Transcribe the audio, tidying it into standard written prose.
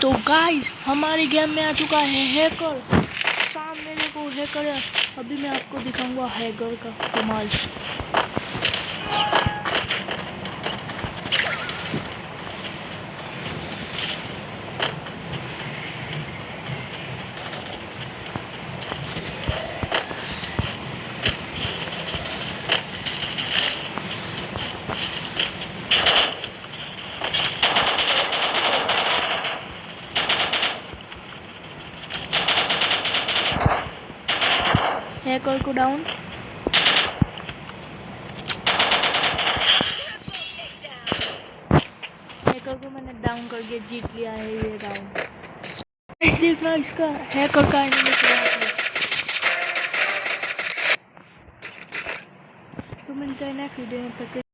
तो गाइस हमारे गेम में आ चुका है हैकर। सामने देखो हैकर है। अभी मैं आपको दिखाऊंगा हैकर का कमाल। हैकर को डाउन। हैकर को मैंने डाउन करके जीत लिया है ये राउंड। देखना इसका हैकर का एनिमेशन। तो मिलता है नेक्स्ट वीडियो में तक।